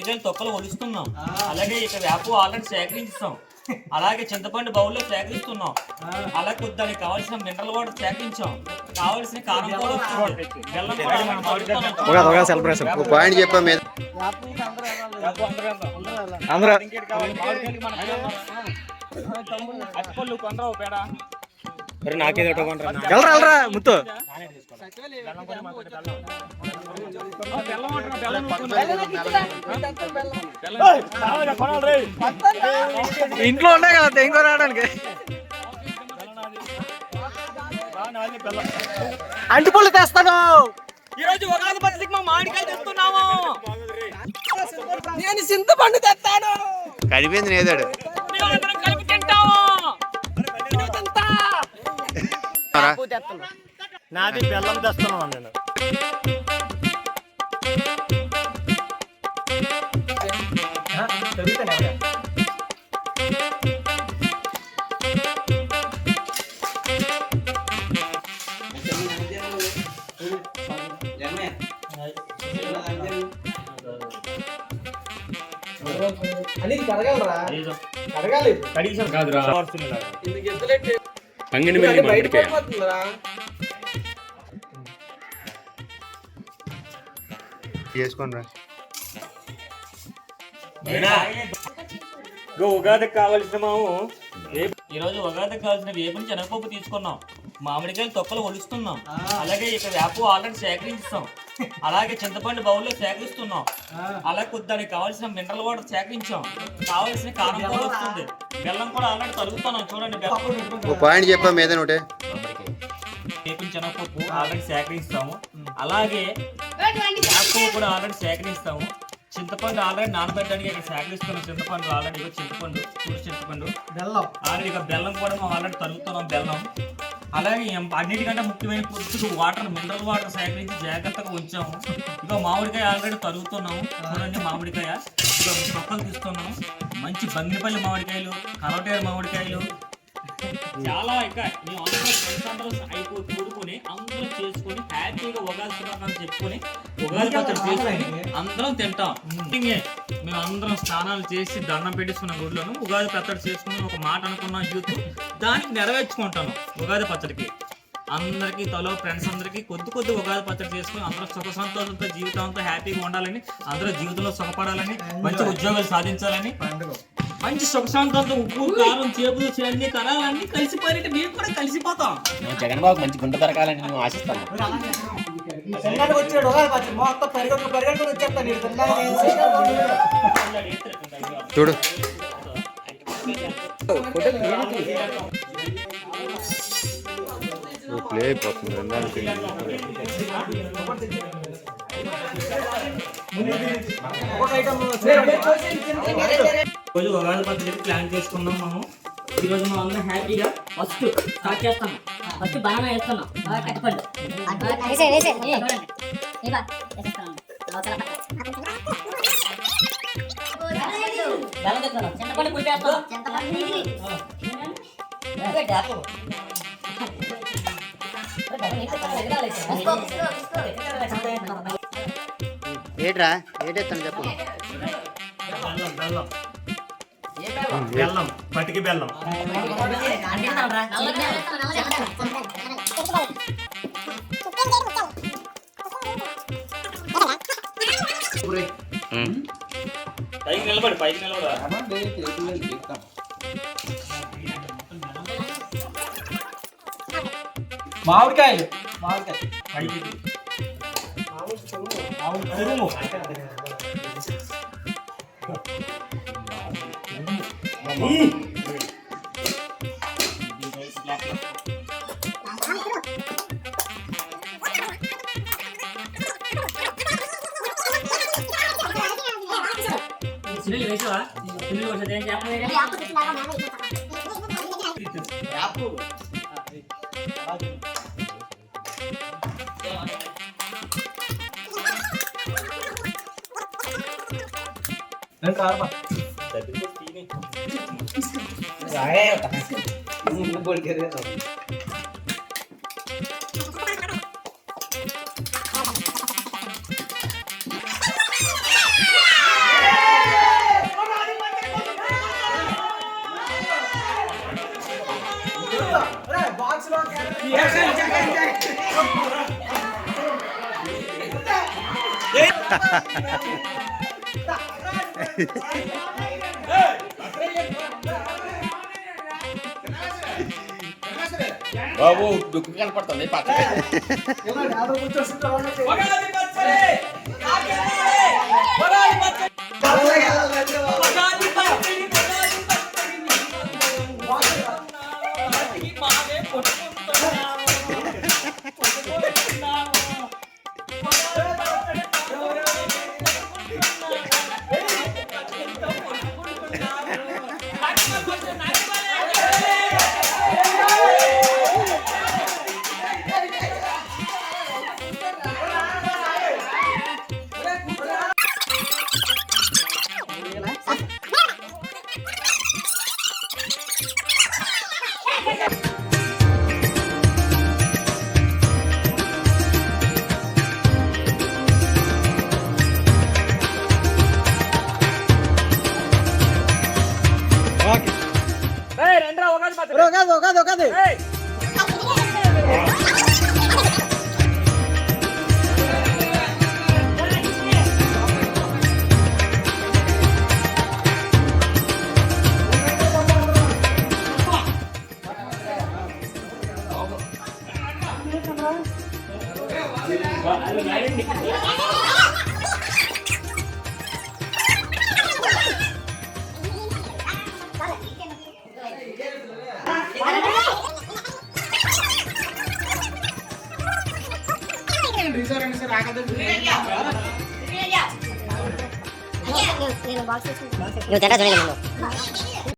మామిడికాయలు తొక్కలు ఒలుస్తున్నాం. అలాగే ఇక వేప ఆల్రెడీ సేకరించాం. అలాగే చింతపండు బౌల్లో సేకరిస్తున్నాం. అలాగే దానికి కావాల్సిన మినరల్ వాటర్ సేకరించాం. కావాల్సిన కారం కూడా వస్తుంది. బెల్లం కూడా సెలబ్రేషన్ పాయింట్ చెప్పా మీద వెళ్ళరా ముత్తు ఇంట్లో ఉన్నాయి కదా ఇంకో రావడానికి అంటిపళ్ళు తెస్తాను. ఈరోజు ఉగాది పచ్చడికి మా మామిడికాయలు తెస్తున్నాము. నేను చింతపండు తెస్తాను. కనిపింది నేదాడు కలిపి తింటాము. నాది బెల్లం తెస్తున్నాను నేను. అనేది కడగలరా? కడగాలి. చేసుకోండి రా. ఉగాదికి కావాల్సిన మాము ఈరోజు ఉగాదికి కావాల్సిన వేపుని శనగపప్పు తీసుకున్నాం. మామిడికాయలు తొక్కలు ఒలుస్తున్నాం. అలాగే ఇక వేప ఆల్రెడీ సేకరించాం. అలాగే చింతపండు బౌల్లో సేకరిస్తున్నాం. అలాగే దానికి కావాల్సిన మినరల్ వాటర్ సేకరించాం. కావాల్సిన కారం కూడా వస్తుంది. బెల్లం కూడా ఆల్రెడీ తలుగుతున్నాం. చూడండి బెల్లం పాయింట్ చెప్పా మీద ఒకటే వేపిన శనగపప్పు ఆల్రెడీ సేకరిస్తాము. అలాగే వేప కూడా ఆల్రెడీ సేకరిస్తాము. చింతపండు ఆల్రెడీ నానబెట్టడానికి ఇక్కడ సేకరిస్తున్నాం. చింతపండు ఆల్రెడీ చింతపండు చింతపండు బెల్లం ఆల్రెడీ ఇక బెల్లం కూడా మేము ఆల్రెడీ తరుగుతున్నాం. బెల్లం అలాగే అన్నిటికంటే ముఖ్యమైన కొద్దిగా వాటర్ మినరల్ వాటర్ సేకరించి జాగ్రత్తగా ఉంచాము. ఇక మామిడికాయ ఆల్రెడీ తరుగుతున్నాము. చూడండి మామిడికాయ ఇక తొక్కలు తీస్తున్నాము. మంచి బంగిపల్లి మామిడికాయలు, కలవటేరు మామిడికాయలు చాలా ఇక మేము అందరూ అయిపోయి కూడుకొని అందరం చేసుకొని హ్యాపీగా ఉగాది శుభాకాంక్షలు చెప్పుకొని ఉగాది పచ్చడి చేసుకొని అందరం తింటాం. మేము అందరం స్నానాలు చేసి దండం పెట్టించుకున్న గుడిలోను ఉగాది పచ్చడి చేసుకుని ఒక మాట అనుకున్నాం. యూత్ దానికి నెరవేర్చుకుంటాను. ఉగాది పచ్చడికి అందరికీ తలో ఫ్రెండ్స్ అందరికీ కొద్ది ఉగాది పచ్చడి చేసుకుని అందరూ సుఖ సంతోషంతో జీవితంతో హ్యాపీగా ఉండాలని, అందరూ జీవితంలో సుఖపడాలని, మంచి ఉద్యోగాలు సాధించాలని, మంచి సుఖ శాంతంతో ఉప్పు కారం చేపులు అన్ని కరాలన్నీ కలిసిపోయినట్టు మేము కూడా కలిసిపోతాం. జగన్ బాబు మంచి గుంట దొరకాలని మేము ఆశిస్తాను. వచ్చాడు మొత్తం పరిగెట్టుకుని వచ్చేస్తాను. చూడు ప్లే అయిపోతుంది. రోజు ఉగాది పచ్చడికి ప్లాన్ చేసుకున్నాం. మనం ఈరోజు మనం అందరం హ్యాపీగా ఫస్ట్ స్టార్ట్ చేస్తాం. ఫస్ట్ బనానా వేస్తున్నాం. కట్టుకోండి బెల్లం తెస్తున్నాం. చింతపండు పులిపేస్తాం. ఏట్రా ఏటెత్తాను చెప్పు. బెల్లం బెల్లం పటికి బెల్లం పైకి నిలబడి మామిడికాయలు పైకి సునీల్ వేసావా? సునీల్ వచ్చేది ఏం చెప్పలేదు. బాబు దుక్కు కనపడుతుంది పక్కన ఒకది నువ్వు తింటా